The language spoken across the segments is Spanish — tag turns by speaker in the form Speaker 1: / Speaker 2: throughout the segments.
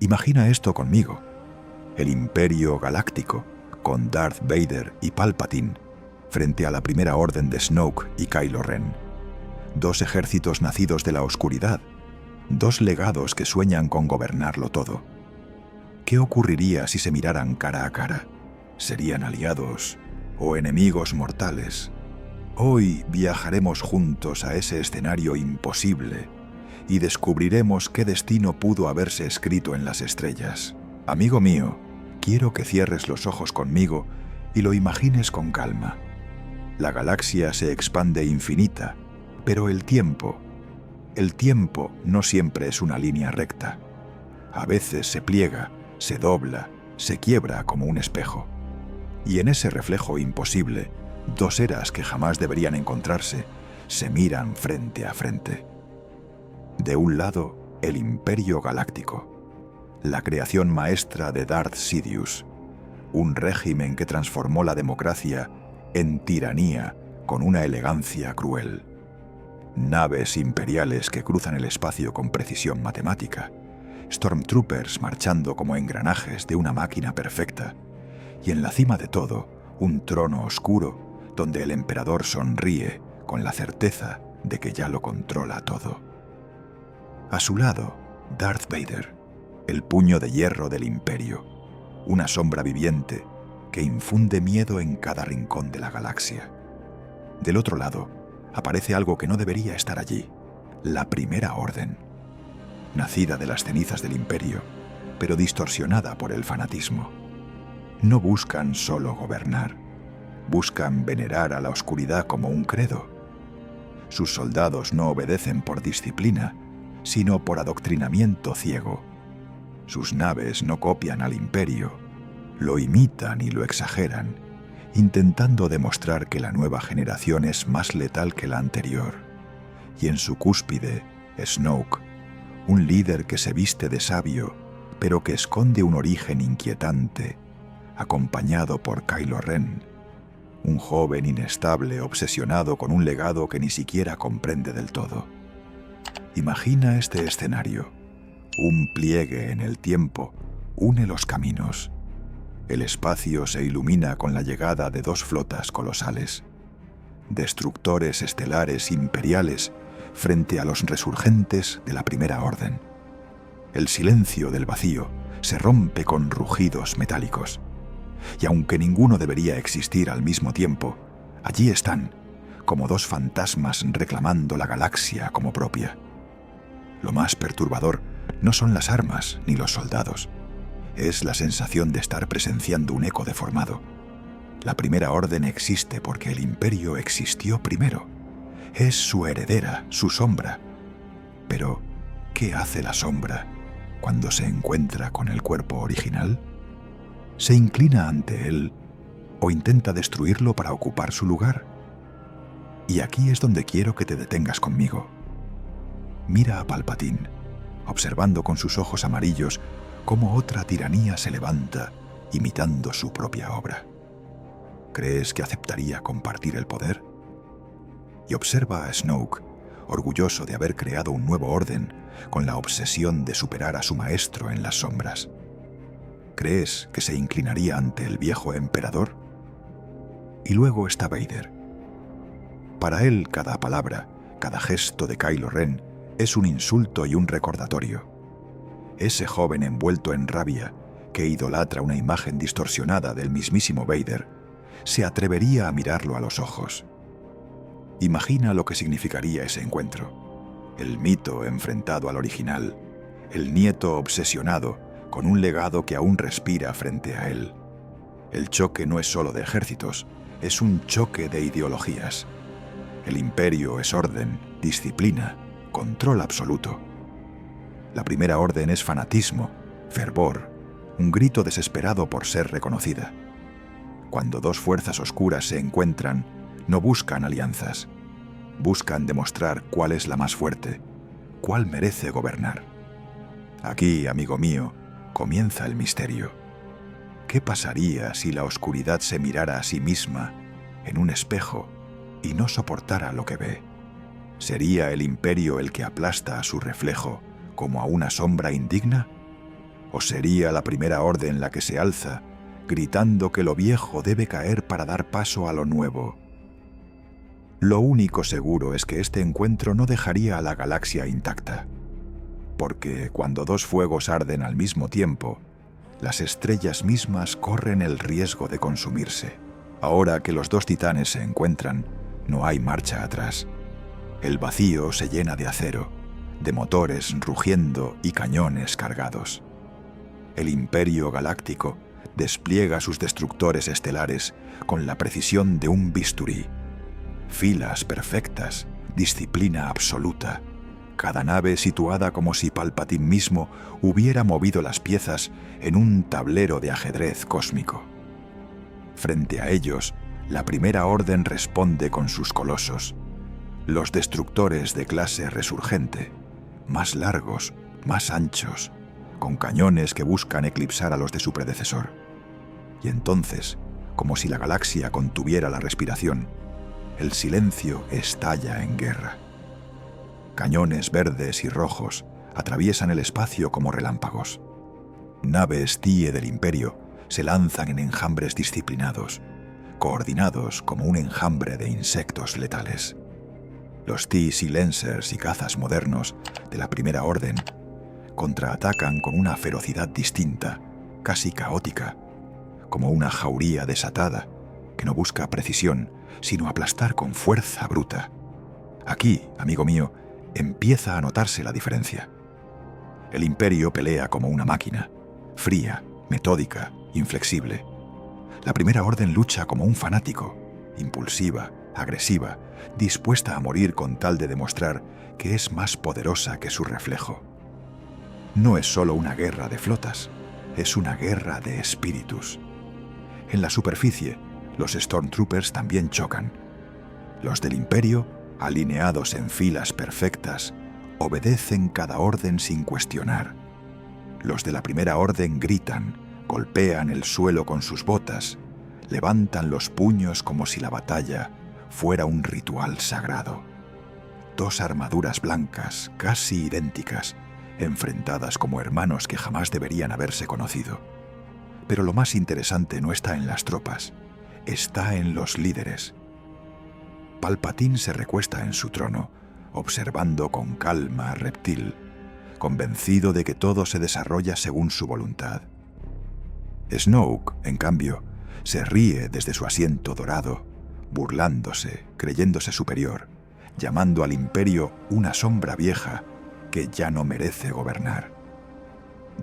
Speaker 1: Imagina esto conmigo. El Imperio Galáctico, con Darth Vader y Palpatine, frente a la Primera Orden de Snoke y Kylo Ren. Dos ejércitos nacidos de la oscuridad, dos legados que sueñan con gobernarlo todo. ¿Qué ocurriría si se miraran cara a cara? ¿Serían aliados o enemigos mortales? Hoy viajaremos juntos a ese escenario imposible y descubriremos qué destino pudo haberse escrito en las estrellas. Amigo mío, quiero que cierres los ojos conmigo y lo imagines con calma. La galaxia se expande infinita, pero el tiempo no siempre es una línea recta. A veces se pliega, se dobla, se quiebra como un espejo. Y en ese reflejo imposible, dos eras que jamás deberían encontrarse se miran frente a frente. De un lado, el Imperio Galáctico, la creación maestra de Darth Sidious, un régimen que transformó la democracia en tiranía con una elegancia cruel. Naves imperiales que cruzan el espacio con precisión matemática, Stormtroopers marchando como engranajes de una máquina perfecta, y en la cima de todo, un trono oscuro donde el emperador sonríe con la certeza de que ya lo controla todo. A su lado, Darth Vader, el puño de hierro del Imperio, una sombra viviente que infunde miedo en cada rincón de la galaxia. Del otro lado, aparece algo que no debería estar allí, la Primera Orden, nacida de las cenizas del Imperio, pero distorsionada por el fanatismo. No buscan solo gobernar, buscan venerar a la oscuridad como un credo. Sus soldados no obedecen por disciplina, sino por adoctrinamiento ciego. Sus naves no copian al Imperio, lo imitan y lo exageran, intentando demostrar que la nueva generación es más letal que la anterior. Y en su cúspide, Snoke, un líder que se viste de sabio, pero que esconde un origen inquietante, acompañado por Kylo Ren, un joven inestable obsesionado con un legado que ni siquiera comprende del todo. Imagina este escenario. Un pliegue en el tiempo une los caminos. El espacio se ilumina con la llegada de dos flotas colosales, destructores estelares imperiales frente a los resurgentes de la Primera Orden. El silencio del vacío se rompe con rugidos metálicos. Y aunque ninguno debería existir al mismo tiempo, allí están, como dos fantasmas reclamando la galaxia como propia. Lo más perturbador no son las armas ni los soldados. Es la sensación de estar presenciando un eco deformado. La Primera Orden existe porque el Imperio existió primero. Es su heredera, su sombra. Pero, ¿qué hace la sombra cuando se encuentra con el cuerpo original? ¿Se inclina ante él o intenta destruirlo para ocupar su lugar? Y aquí es donde quiero que te detengas conmigo. Mira a Palpatine, observando con sus ojos amarillos cómo otra tiranía se levanta, imitando su propia obra. ¿Crees que aceptaría compartir el poder? Y observa a Snoke, orgulloso de haber creado un nuevo orden, con la obsesión de superar a su maestro en las sombras. ¿Crees que se inclinaría ante el viejo emperador? Y luego está Vader. Para él, cada palabra, cada gesto de Kylo Ren es un insulto y un recordatorio. Ese joven envuelto en rabia, que idolatra una imagen distorsionada del mismísimo Vader, se atrevería a mirarlo a los ojos. Imagina lo que significaría ese encuentro. El mito enfrentado al original, el nieto obsesionado con un legado que aún respira frente a él. El choque no es solo de ejércitos, es un choque de ideologías. El Imperio es orden, disciplina, control absoluto. La Primera Orden es fanatismo, fervor, un grito desesperado por ser reconocida. Cuando dos fuerzas oscuras se encuentran, no buscan alianzas. Buscan demostrar cuál es la más fuerte, cuál merece gobernar. Aquí, amigo mío, comienza el misterio. ¿Qué pasaría si la oscuridad se mirara a sí misma en un espejo y no soportara lo que ve? ¿Sería el Imperio el que aplasta a su reflejo como a una sombra indigna? ¿O sería la primera orden la que se alza, gritando que lo viejo debe caer para dar paso a lo nuevo? Lo único seguro es que este encuentro no dejaría a la galaxia intacta, porque cuando dos fuegos arden al mismo tiempo, las estrellas mismas corren el riesgo de consumirse. Ahora que los dos titanes se encuentran, no hay marcha atrás. El vacío se llena de acero, de motores rugiendo y cañones cargados. El Imperio Galáctico despliega sus destructores estelares con la precisión de un bisturí. Filas perfectas, disciplina absoluta. Cada nave situada como si Palpatine mismo hubiera movido las piezas en un tablero de ajedrez cósmico. Frente a ellos, la Primera Orden responde con sus colosos, los destructores de clase resurgente, más largos, más anchos, con cañones que buscan eclipsar a los de su predecesor. Y entonces, como si la galaxia contuviera la respiración, el silencio estalla en guerra. Cañones verdes y rojos atraviesan el espacio como relámpagos. Naves TIE del Imperio se lanzan en enjambres disciplinados, coordinados como un enjambre de insectos letales. Los TIE Silencers y cazas modernos de la Primera Orden contraatacan con una ferocidad distinta, casi caótica, como una jauría desatada que no busca precisión, sino aplastar con fuerza bruta. Aquí, amigo mío, empieza a notarse la diferencia. El Imperio pelea como una máquina, fría, metódica, inflexible. La Primera Orden lucha como un fanático, impulsiva, agresiva, dispuesta a morir con tal de demostrar que es más poderosa que su reflejo. No es solo una guerra de flotas, es una guerra de espíritus. En la superficie, los Stormtroopers también chocan. Los del Imperio, alineados en filas perfectas, obedecen cada orden sin cuestionar. Los de la Primera Orden gritan, golpean el suelo con sus botas, levantan los puños como si la batalla fuera un ritual sagrado. Dos armaduras blancas, casi idénticas, enfrentadas como hermanos que jamás deberían haberse conocido. Pero lo más interesante no está en las tropas, está en los líderes. Palpatine se recuesta en su trono, observando con calma a Reptil, convencido de que todo se desarrolla según su voluntad. Snoke, en cambio, se ríe desde su asiento dorado, burlándose, creyéndose superior, llamando al Imperio una sombra vieja que ya no merece gobernar.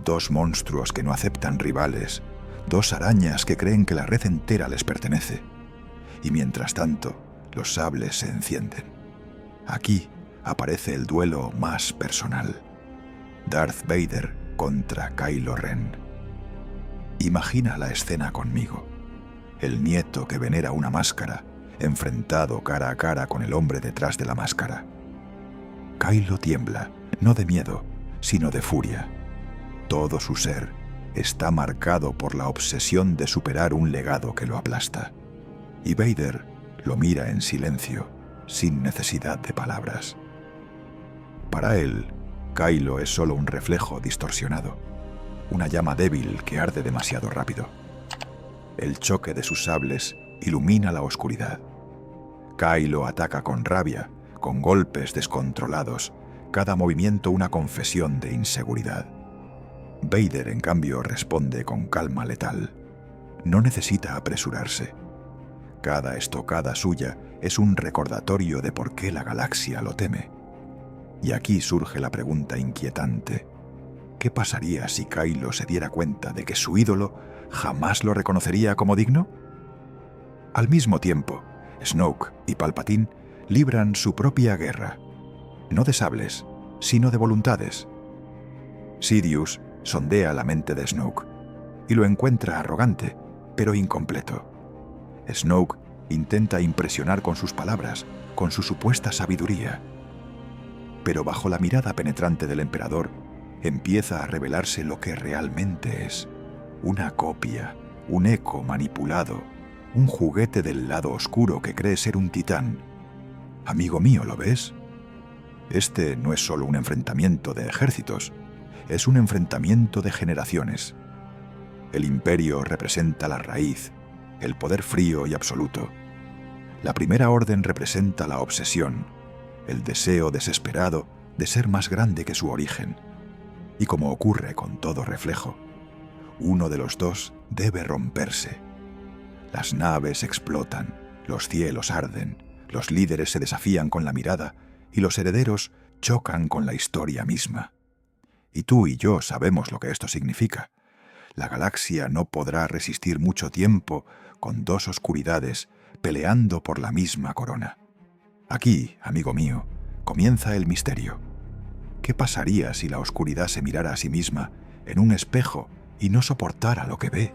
Speaker 1: Dos monstruos que no aceptan rivales, dos arañas que creen que la red entera les pertenece. Y mientras tanto, los sables se encienden. Aquí aparece el duelo más personal. Darth Vader contra Kylo Ren. Imagina la escena conmigo. El nieto que venera una máscara, enfrentado cara a cara con el hombre detrás de la máscara. Kylo tiembla, no de miedo, sino de furia. Todo su ser está marcado por la obsesión de superar un legado que lo aplasta. Y Vader lo mira en silencio, sin necesidad de palabras. Para él, Kylo es solo un reflejo distorsionado, una llama débil que arde demasiado rápido. El choque de sus sables ilumina la oscuridad. Kylo ataca con rabia, con golpes descontrolados, cada movimiento una confesión de inseguridad. Vader, en cambio, responde con calma letal. No necesita apresurarse. Cada estocada suya es un recordatorio de por qué la galaxia lo teme. Y aquí surge la pregunta inquietante. ¿Qué pasaría si Kylo se diera cuenta de que su ídolo jamás lo reconocería como digno? Al mismo tiempo, Snoke y Palpatine libran su propia guerra, no de sables, sino de voluntades. Sidious sondea la mente de Snoke y lo encuentra arrogante, pero incompleto. Snoke intenta impresionar con sus palabras, con su supuesta sabiduría. Pero bajo la mirada penetrante del emperador, empieza a revelarse lo que realmente es: una copia, un eco manipulado, un juguete del lado oscuro que cree ser un titán. Amigo mío, ¿lo ves? Este no es solo un enfrentamiento de ejércitos, Es un enfrentamiento de generaciones. El imperio representa la raíz, el poder frío y absoluto. La Primera Orden representa la obsesión, el deseo desesperado de ser más grande que su origen. Y como ocurre con todo reflejo, uno de los dos debe romperse. Las naves explotan, los cielos arden, los líderes se desafían con la mirada y los herederos chocan con la historia misma. Y tú y yo sabemos lo que esto significa. La galaxia no podrá resistir mucho tiempo con dos oscuridades peleando por la misma corona. Aquí, amigo mío, comienza el misterio. ¿Qué pasaría si la oscuridad se mirara a sí misma en un espejo y no soportara lo que ve?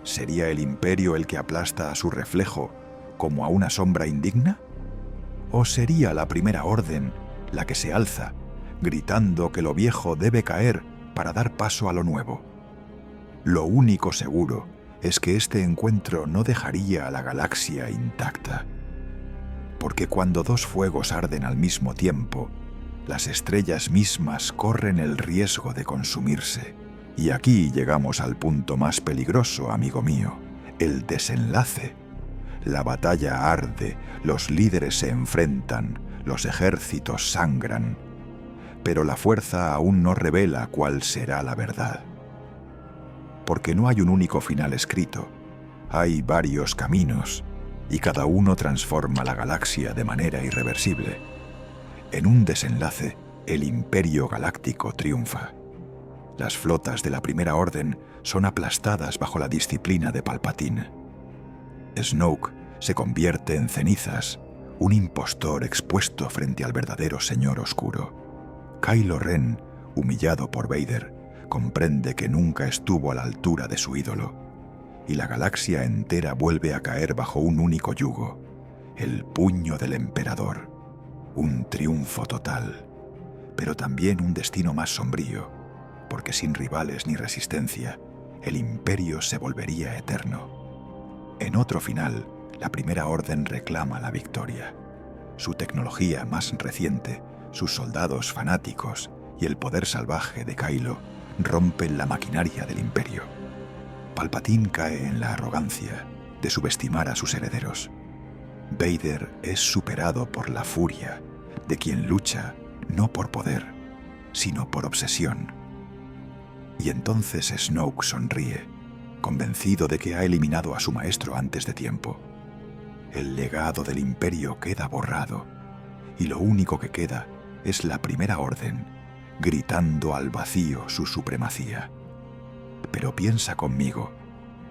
Speaker 1: ¿Sería el imperio el que aplasta a su reflejo como a una sombra indigna? ¿O sería la Primera Orden la que se alza, gritando que lo viejo debe caer para dar paso a lo nuevo? Lo único seguro es que este encuentro no dejaría a la galaxia intacta. Porque cuando dos fuegos arden al mismo tiempo, las estrellas mismas corren el riesgo de consumirse. Y aquí llegamos al punto más peligroso, amigo mío, el desenlace. La batalla arde, los líderes se enfrentan, los ejércitos sangran. Pero la fuerza aún no revela cuál será la verdad. Porque no hay un único final escrito, hay varios caminos, y cada uno transforma la galaxia de manera irreversible. En un desenlace, el Imperio Galáctico triunfa. Las flotas de la Primera Orden son aplastadas bajo la disciplina de Palpatine. Snoke se convierte en cenizas, un impostor expuesto frente al verdadero Señor Oscuro. Kylo Ren, humillado por Vader, comprende que nunca estuvo a la altura de su ídolo, y la galaxia entera vuelve a caer bajo un único yugo, el puño del Emperador. Un triunfo total, pero también un destino más sombrío, porque sin rivales ni resistencia, el imperio se volvería eterno. En otro final, la Primera Orden reclama la victoria. Su tecnología más reciente, sus soldados fanáticos y el poder salvaje de Kylo rompen la maquinaria del imperio. Palpatine cae en la arrogancia de subestimar a sus herederos. Vader es superado por la furia de quien lucha no por poder, sino por obsesión. Y entonces Snoke sonríe, convencido de que ha eliminado a su maestro antes de tiempo. El legado del imperio queda borrado, y lo único que queda es la Primera Orden, gritando al vacío su supremacía. Pero piensa conmigo,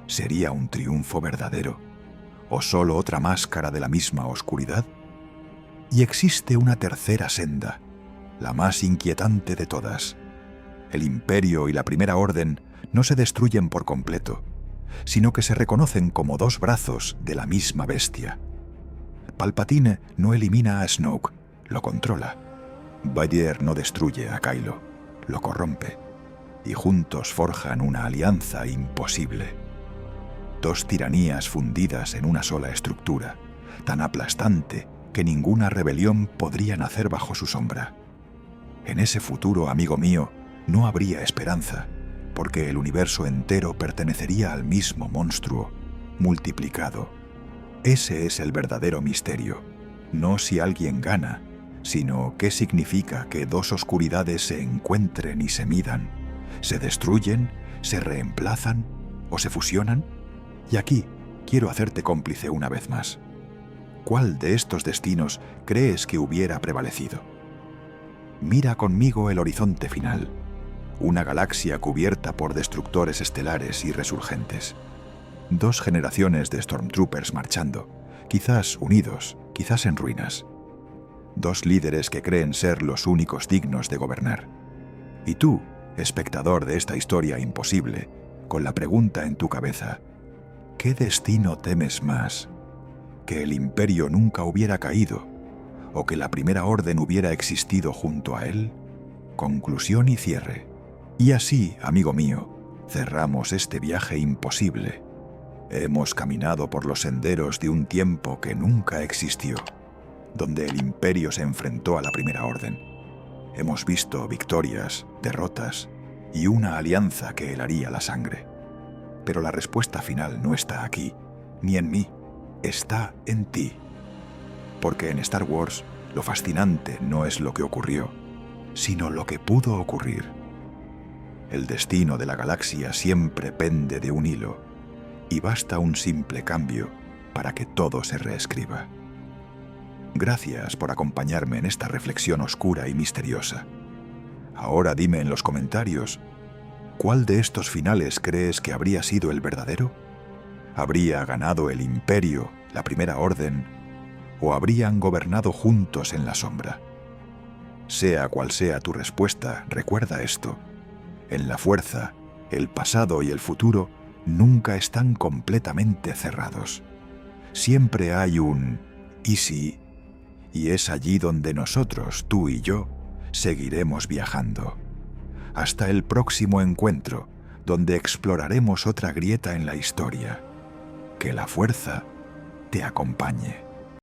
Speaker 1: ¿sería un triunfo verdadero? ¿O solo otra máscara de la misma oscuridad? Y existe una tercera senda, la más inquietante de todas. El Imperio y la Primera Orden no se destruyen por completo, sino que se reconocen como dos brazos de la misma bestia. Palpatine no elimina a Snoke, lo controla. Vader no destruye a Kylo, lo corrompe. Y juntos forjan una alianza imposible. Dos tiranías fundidas en una sola estructura, tan aplastante que ninguna rebelión podría nacer bajo su sombra. En ese futuro, amigo mío, no habría esperanza, porque el universo entero pertenecería al mismo monstruo, multiplicado. Ese es el verdadero misterio, no si alguien gana, sino qué significa que dos oscuridades se encuentren y se midan, se destruyen, se reemplazan o se fusionan. Y aquí quiero hacerte cómplice una vez más. ¿Cuál de estos destinos crees que hubiera prevalecido? Mira conmigo el horizonte final, una galaxia cubierta por destructores estelares y resurgentes. Dos generaciones de Stormtroopers marchando, quizás unidos, quizás en ruinas. Dos líderes que creen ser los únicos dignos de gobernar. Y tú, espectador de esta historia imposible, con la pregunta en tu cabeza, ¿qué destino temes más? ¿Que el imperio nunca hubiera caído? ¿O que la Primera Orden hubiera existido junto a él? Conclusión y cierre. Y así, amigo mío, cerramos este viaje imposible. Hemos caminado por los senderos de un tiempo que nunca existió, donde el imperio se enfrentó a la Primera Orden. Hemos visto victorias, derrotas y una alianza que helaría la sangre. Pero la respuesta final no está aquí, ni en mí, está en ti. Porque en Star Wars lo fascinante no es lo que ocurrió, sino lo que pudo ocurrir. El destino de la galaxia siempre pende de un hilo, y basta un simple cambio para que todo se reescriba. Gracias por acompañarme en esta reflexión oscura y misteriosa. Ahora dime en los comentarios, ¿cuál de estos finales crees que habría sido el verdadero? ¿Habría ganado el Imperio, la Primera Orden, o habrían gobernado juntos en la sombra? Sea cual sea tu respuesta, recuerda esto. En la fuerza, el pasado y el futuro nunca están completamente cerrados. Siempre hay un «y si», y es allí donde nosotros, tú y yo, seguiremos viajando. Hasta el próximo encuentro, donde exploraremos otra grieta en la historia. Que la fuerza te acompañe.